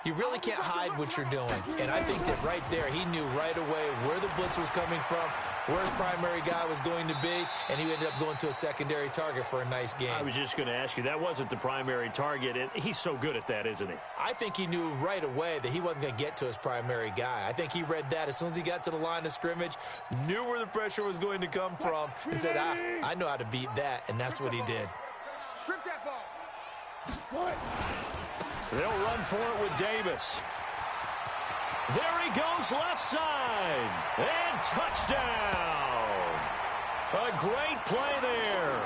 you really can't hide what you're doing. And I think that right there, he knew right away where the blitz was coming from, where his primary guy was going to be, and he ended up going to a secondary target for a nice game. I was just going to ask you, that wasn't the primary target, and he's so good at that, isn't he? I think he knew right away that he wasn't going to get to his primary guy. I think he read that as soon as he got to the line of scrimmage, knew where the pressure was going to come from, and said, I know how to beat that, and that's what he did. Strip that ball. They'll run for it with Davis. There he goes left side. And touchdown. A great play there.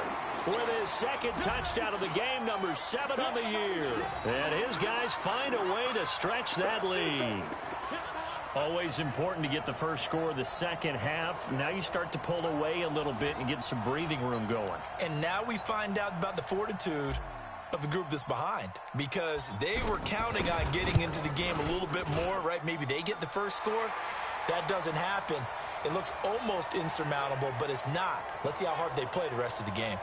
With his 2nd touchdown of the game, number 7 on the year. And his guys find a way to stretch that lead. Always important to get the first score of the second half. Now you start to pull away a little bit and get some breathing room going. And now we find out about the fortitude of the group that's behind, because they were counting on getting into the game a little bit more, right? Maybe they get the first score. That doesn't happen. It looks almost insurmountable, but it's not. Let's see how hard they play the rest of the game.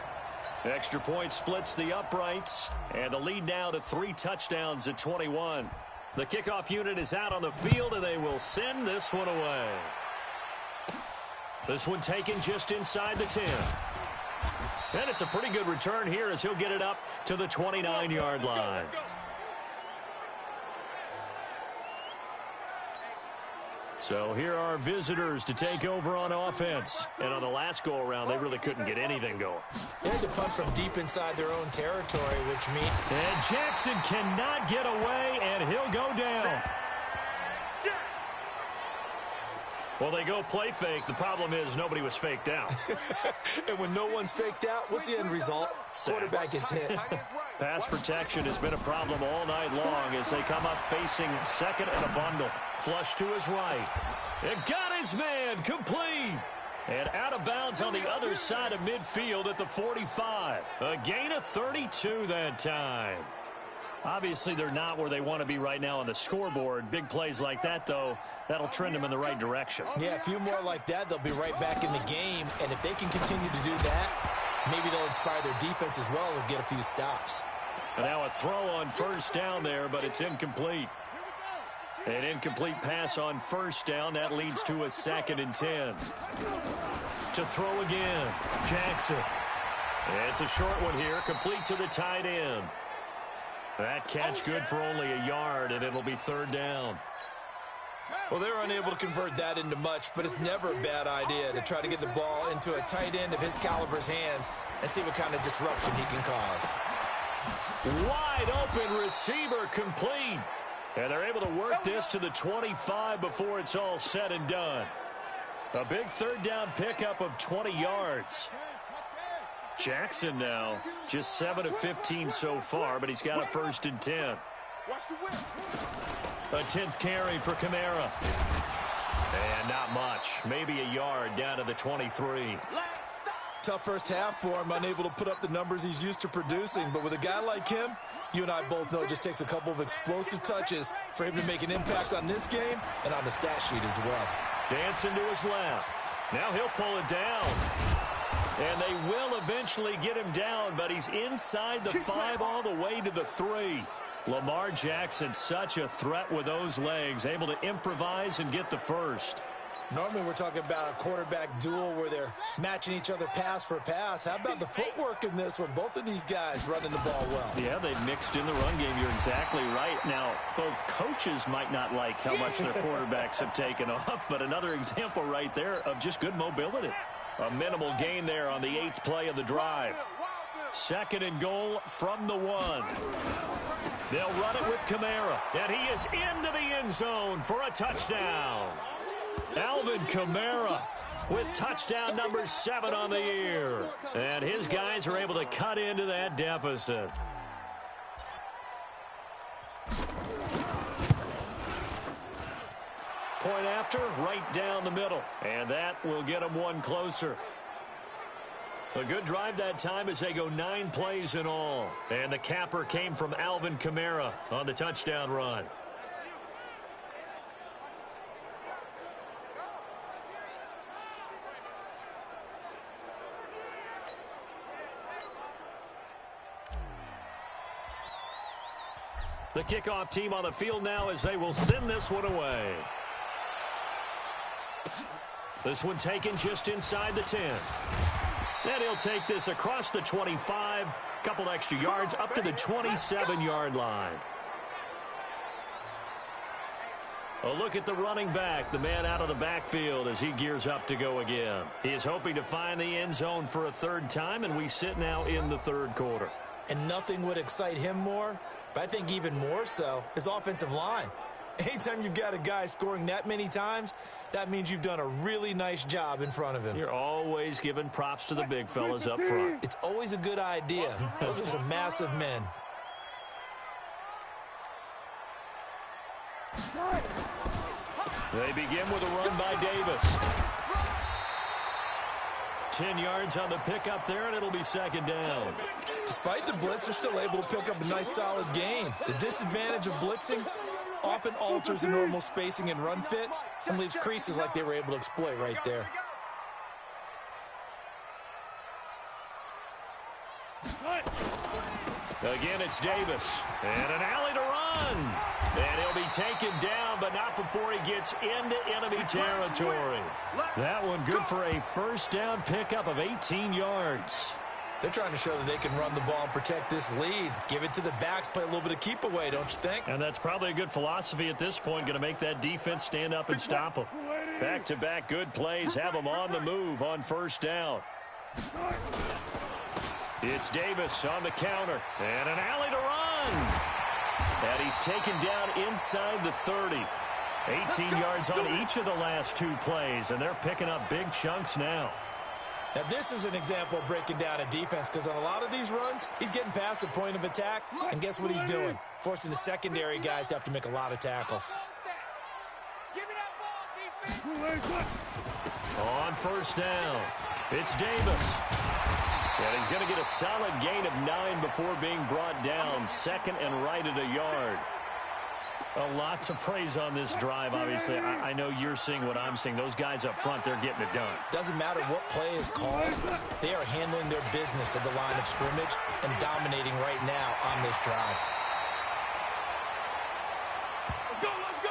Extra point splits the uprights, and the lead now to 3 touchdowns at 21. The kickoff unit is out on the field, and they will send this one away. This one taken just inside the 10. And it's a pretty good return here as he'll get it up to the 29-yard line. So here are visitors to take over on offense. And on the last go-around, they really couldn't get anything going. They had to punt from deep inside their own territory, which means... And Jackson cannot get away, and he'll go down. Well, they go play fake. The problem is nobody was faked out. And when no one's faked out, what's the end result? Quarterback gets hit. Pass protection has been a problem all night long as they come up facing 2nd and a bundle. Flush to his right. It got his man complete. And out of bounds on the other side of midfield at the 45. A gain of 32 that time. Obviously, they're not where they want to be right now on the scoreboard. Big plays like that, though, that'll trend them in the right direction. Yeah, a few more like that, they'll be right back in the game. And if they can continue to do that, maybe they'll inspire their defense as well and get a few stops. And now a throw on first down there, but it's incomplete. An incomplete pass on first down. That leads to a 2nd and 10. To throw again, Jackson. It's a short one here, complete to the tight end. That catch good for only a yard, and it'll be 3rd down. Well, they're unable to convert that into much, but it's never a bad idea to try to get the ball into a tight end of his caliber's hands and see what kind of disruption he can cause. Wide open receiver complete. And they're able to work this to the 25 before it's all said and done. A big 3rd down pickup of 20 yards. Jackson now just 7 of 15 so far, but he's got a 1st and 10. A 10th carry for Kamara. And not much. Maybe a yard down to the 23. Tough first half for him, unable to put up the numbers he's used to producing. But with a guy like him, you and I both know it just takes a couple of explosive touches for him to make an impact on this game and on the stat sheet as well. Dancing to his left. Now he'll pull it down. And they will eventually get him down, but he's inside the 5 all the way to the 3. Lamar Jackson, such a threat with those legs, able to improvise and get the first. Normally we're talking about a quarterback duel where they're matching each other pass for pass. How about the footwork in this one? Both of these guys running the ball well. Yeah, they've mixed in the run game. You're exactly right. Now, both coaches might not like how much their quarterbacks have taken off, but another example right there of just good mobility. A minimal gain there on the 8th play of the drive. 2nd and goal from the 1. They'll run it with Kamara, and he is into the end zone for a touchdown. Alvin Kamara with touchdown number 7 on the year. And his guys are able to cut into that deficit. Point after, right down the middle. And that will get them one closer. A good drive that time as they go 9 plays in all. And the capper came from Alvin Kamara on the touchdown run. The kickoff team on the field now as they will send this one away. This one taken just inside the 10. And he'll take this across the 25, couple extra yards up to the 27-yard line. A look at the running back, the man out of the backfield as he gears up to go again. He is hoping to find the end zone for a 3rd time, and we sit now in the 3rd quarter. And nothing would excite him more, but I think even more so, his offensive line. Anytime you've got a guy scoring that many times, that means you've done a really nice job in front of him. You're always giving props to the big fellas up front. It's always a good idea. Those are some massive men. They begin with a run by Davis. 10 yards on the pickup there, and it'll be 2nd down. Despite the blitz, they're still able to pick up a nice, solid gain. The disadvantage of blitzing often alters the normal spacing and run fits and leaves creases like they were able to exploit right there. Again, it's Davis. And an alley to run. And he'll be taken down, but not before he gets into enemy territory. That one good for a 1st down pickup of 18 yards. They're trying to show that they can run the ball and protect this lead. Give it to the backs, play a little bit of keep away, don't you think? And that's probably a good philosophy at this point, going to make that defense stand up and stop them. Back-to-back good plays have them on the move on 1st down. It's Davis on the counter, and an alley to run. And he's taken down inside the 30. 18 yards on each of the last 2 plays, and they're picking up big chunks now. Now, this is an example of breaking down a defense because on a lot of these runs, he's getting past the point of attack, and guess what he's doing? Forcing the secondary guys to have to make a lot of tackles. On 1st down, it's Davis. And he's going to get a solid gain of 9 before being brought down. Second and right at a yard. A lot to praise on this drive, obviously. I know you're seeing what I'm seeing. Those guys up front, they're getting it done. Doesn't matter what play is called. They are handling their business at the line of scrimmage and dominating right now on this drive. Let's go, let's go!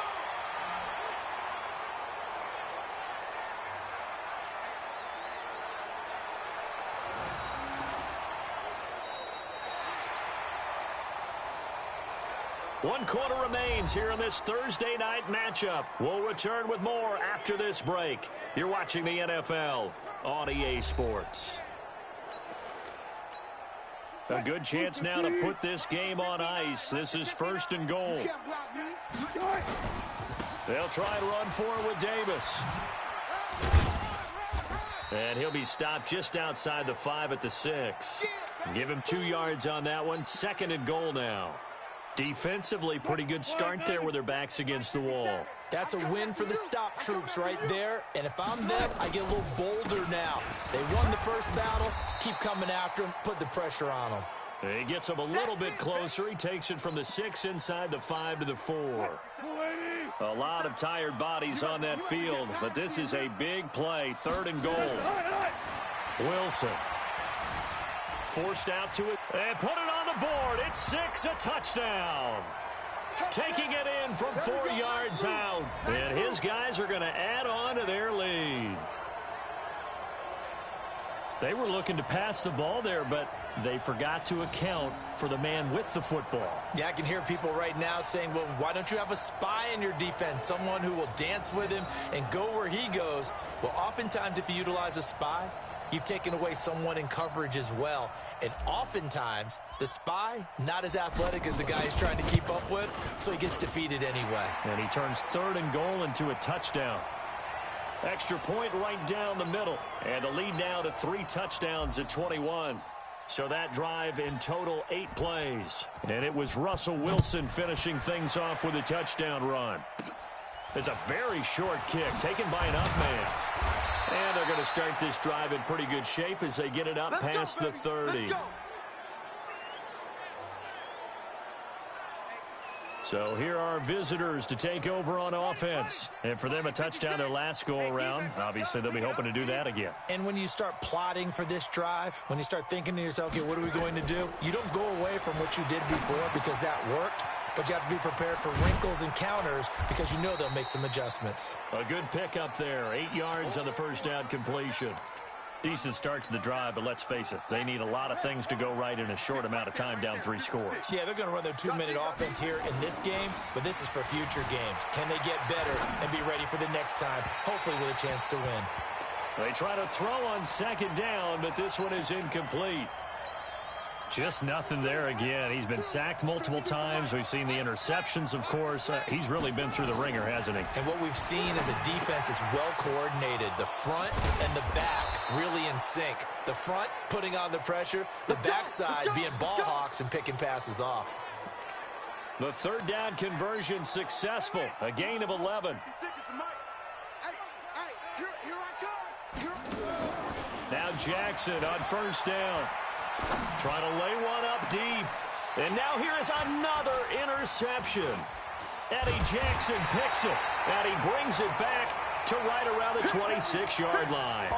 One quarter remains here in this Thursday night matchup. We'll return with more after this break. You're watching the NFL on EA Sports. A good chance now to put this game on ice. This is first and goal. You can't block me. They'll try and run for it with Davis. And he'll be stopped just outside the 5 at the 6. Give him 2 yards on that one. Second and goal now. Defensively, pretty good start there with their backs against the wall. That's a win for the stop troops right there. And if I'm them, I get a little bolder now. They won the first battle. Keep coming after them. Put the pressure on them. He gets him a little bit closer. He takes it from the 6 inside the 5 to the 4. A lot of tired bodies on that field, but this is a big play. Third and goal. Wilson. Forced out to it and put it on the board. It's 6, a touchdown. Taking it in from 4 yards out. And his guys are going to add on to their lead. They were looking to pass the ball there, but they forgot to account for the man with the football. Yeah, I can hear people right now saying, well, why don't you have a spy in your defense, someone who will dance with him and go where he goes? Well, oftentimes if you utilize a spy, you've taken away someone in coverage as well. And oftentimes, the spy, not as athletic as the guy he's trying to keep up with, so he gets defeated anyway. And he turns third and goal into a touchdown. Extra point right down the middle. And the lead now to 3 touchdowns at 21. So that drive in total 8 plays. And it was Russell Wilson finishing things off with a touchdown run. It's a very short kick taken by an up man. And they're going to start this drive in pretty good shape as they get it up past the 30. So here are visitors to take over on offense. And for them, a touchdown their last go-around. Obviously, they'll be hoping to do that again. And when you start plotting for this drive, when you start thinking to yourself, okay, what are we going to do? You don't go away from what you did before because that worked. But you have to be prepared for wrinkles and counters because you know they'll make some adjustments. A good pickup there. 8 yards on the first down completion. Decent start to the drive, but let's face it, they need a lot of things to go right in a short amount of time down 3 scores. Yeah, they're going to run their 2-minute offense here in this game, but this is for future games. Can they get better and be ready for the next time, hopefully with a chance to win? They try to throw on second down, but this one is incomplete. Just nothing there again. He's been sacked multiple times. We've seen the interceptions, of course. He's really been through the ringer, hasn't he? And what we've seen is a defense that's well coordinated. The front and the back really in sync. The front putting on the pressure. The backside being ball hawks and picking passes off. The third down conversion successful. A gain of 11. Now Jackson on first down. Trying to lay one up deep. And now here is another interception. Eddie Jackson picks it. And he brings it back to right around the 26-yard line.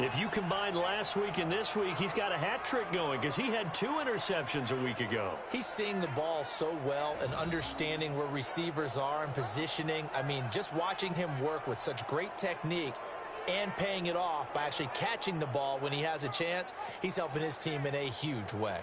If you combine last week and this week, he's got a hat trick going because he had 2 interceptions a week ago. He's seeing the ball so well and understanding where receivers are and positioning. I mean, just watching him work with such great technique and paying it off by actually catching the ball when he has a chance, he's helping his team in a huge way.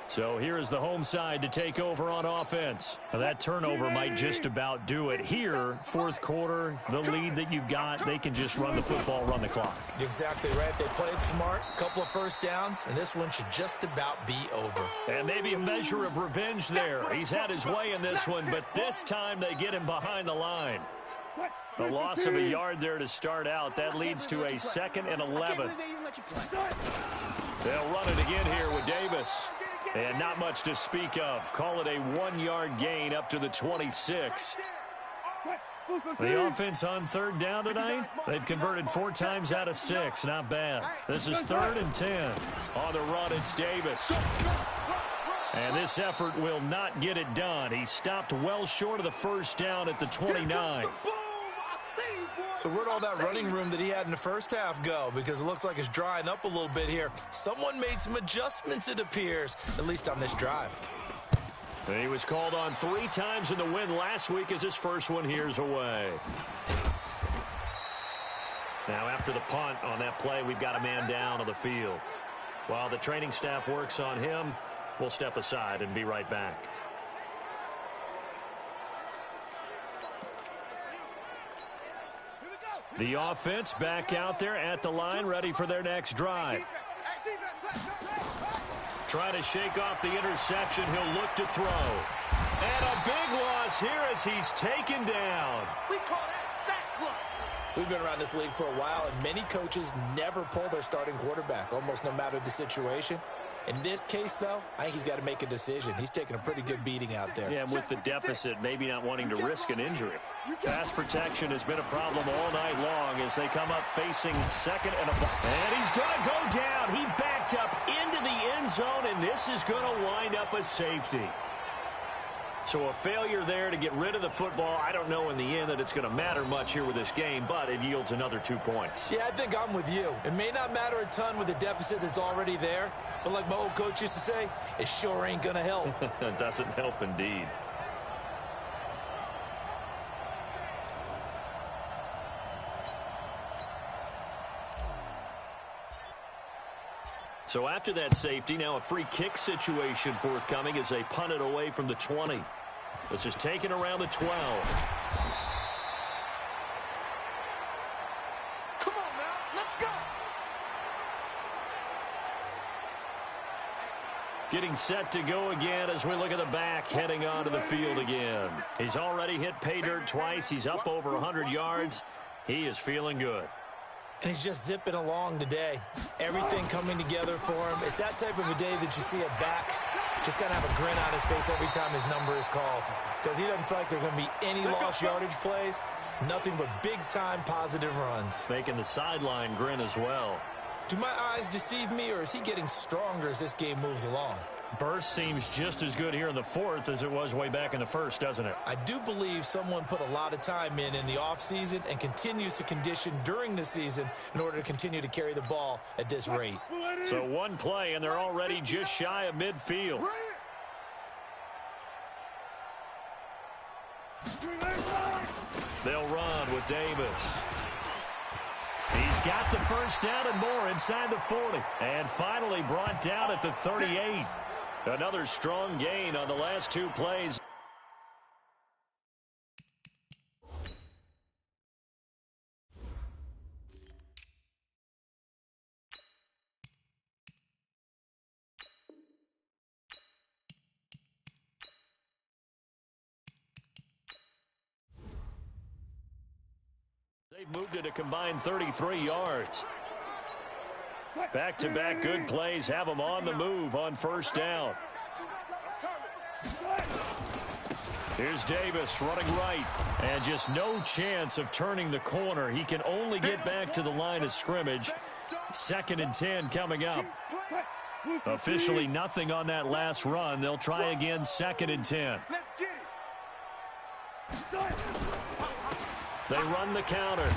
So here is the home side to take over on offense. Now that turnover might just about do it. Here, fourth quarter, the lead that you've got, they can just run the football, run the clock. You're exactly right. They played smart, a couple of first downs, and this one should just about be over. And maybe a measure of revenge there. He's had his way in this one, but this time they get him behind the line. The loss of a yard there to start out. That leads to a 2nd and 11. They'll run it again here with Davis. And not much to speak of. Call it a 1-yard gain up to the 26. The offense on third down tonight, they've converted 4 times out of 6. Not bad. This is 3rd and 10. On the run, it's Davis. And this effort will not get it done. He stopped well short of the first down at the 29. So where'd all that running room that he had in the first half go? Because it looks like it's drying up a little bit here. Someone made some adjustments, it appears, at least on this drive. He was called on 3 times in the win last week as his first one here's away. Now after the punt on that play, we've got a man down on the field. While the training staff works on him, we'll step aside and be right back. The offense back out there at the line, ready for their next drive. Trying to shake off the interception. He'll look to throw. And a big loss here as he's taken down. We call that a sack block. We've been around this league for a while, and many coaches never pull their starting quarterback, almost no matter the situation. In this case, though, I think he's got to make a decision. He's taking a pretty good beating out there. Yeah, and with the deficit, maybe not wanting to risk an injury. Pass protection has been a problem all night long as they come up facing second and he's going to go down. He backed up into the end zone, and this is going to wind up a safety. So a failure there to get rid of the football. I don't know in the end that it's going to matter much here with this game, but it yields another 2 points. Yeah, I think I'm with you. It may not matter a ton with the deficit that's already there, but like my old coach used to say, it sure ain't going to help. It doesn't help indeed. So after that safety, now a free kick situation forthcoming as they punt it away from the 20. This is taken around the 12. Come on now, let's go. Getting set to go again as we look at the back, heading onto the field again. He's already hit pay dirt twice. He's up over 100 yards. He is feeling good. And he's just zipping along today. Everything coming together for him. It's that type of a day that you see a back just kind of have a grin on his face every time his number is called. Because he doesn't feel like there are going to be any lost yardage plays. Nothing but big-time positive runs. Making the sideline grin as well. Do my eyes deceive me, or is he getting stronger as this game moves along? Burst seems just as good here in the 4th as it was way back in the 1st, doesn't it? I do believe someone put a lot of time in the offseason and continues to condition during the season in order to continue to carry the ball at this rate. So one play, and they're already just shy of midfield. They'll run with Davis. He's got the first down and more inside the 40. And finally brought down at the 38. Another strong gain on the last 2 plays. They've moved it a combined 33 yards. Back-to-back good plays have them on the move on first down. Here's Davis running right, and just no chance of turning the corner. He can only get back to the line of scrimmage. 2nd and 10 coming up. Officially nothing on that last run. They'll try again 2nd and 10. They run the counter.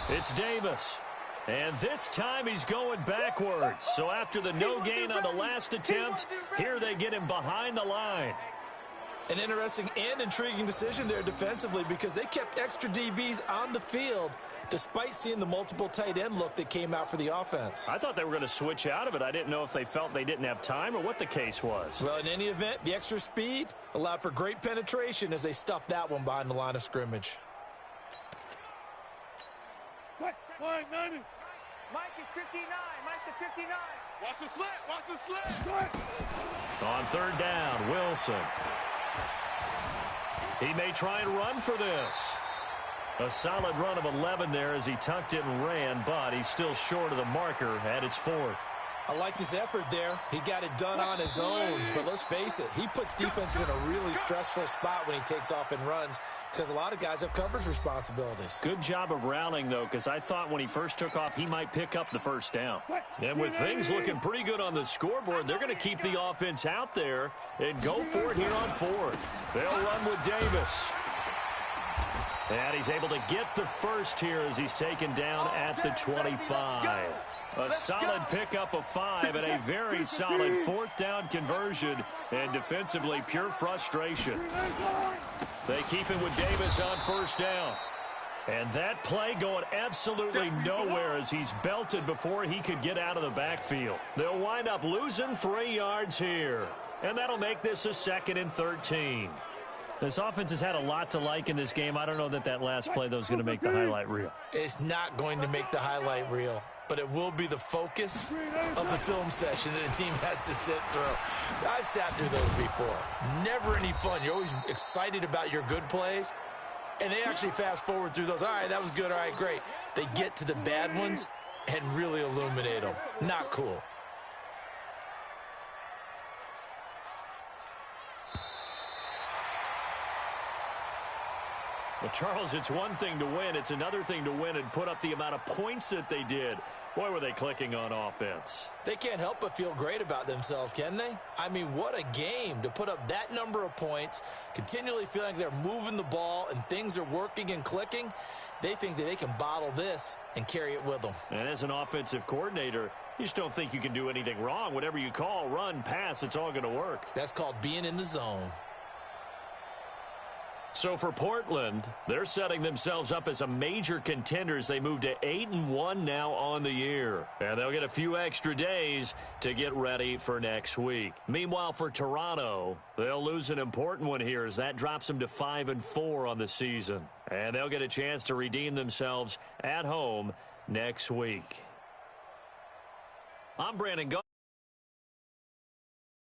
It's Davis. And this time he's going backwards. So after the no gain on the last attempt, here they get him behind the line. An interesting and intriguing decision there defensively because they kept extra DBs on the field despite seeing the multiple tight end look that came out for the offense. I thought they were going to switch out of it. I didn't know if they felt they didn't have time or what the case was. Well, in any event, the extra speed allowed for great penetration as they stuffed that one behind the line of scrimmage. Mike is 59. Mike to 59. Watch the slant. Watch the slant. On third down, Wilson. He may try and run for this. A solid run of 11 there as he tucked it and ran, but he's still short of the marker at its 4th. I like this effort there. He got it done on his own. But let's face it, he puts defenses in a really stressful spot when he takes off and runs because a lot of guys have coverage responsibilities. Good job of rallying, though, because I thought when he first took off, he might pick up the first down. And with things looking pretty good on the scoreboard, they're going to keep the offense out there and go for it here on fourth. They'll run with Davis. And he's able to get the first here as he's taken down at the 25. A solid pickup of 5 and a very solid fourth down conversion. And defensively, pure frustration. They keep it with Davis on first down. And that play going absolutely nowhere as he's belted before he could get out of the backfield. They'll wind up losing 3 yards here. And that'll make this a 2nd and 13. This offense has had a lot to like in this game. I don't know that last play, though, is going to make the highlight reel. It's not going to make the highlight reel, but it will be the focus of the film session that the team has to sit through. I've sat through those before. Never any fun. You're always excited about your good plays, and they actually fast forward through those. All right, that was good. All right, great. They get to the bad ones and really illuminate them. Not cool. Well, Charles, it's one thing to win. It's another thing to win and put up the amount of points that they did. Boy, were they clicking on offense. They can't help but feel great about themselves, can they? I mean, what a game to put up that number of points, continually feeling like they're moving the ball and things are working and clicking. They think that they can bottle this and carry it with them. And as an offensive coordinator, you just don't think you can do anything wrong. Whatever you call, run, pass, it's all going to work. That's called being in the zone. So for Portland, they're setting themselves up as a major contender as they move to 8-1 now on the year. And they'll get a few extra days to get ready for next week. Meanwhile, for Toronto, they'll lose an important one here as that drops them to 5-4 on the season. And they'll get a chance to redeem themselves at home next week. I'm Brandon Gaudin.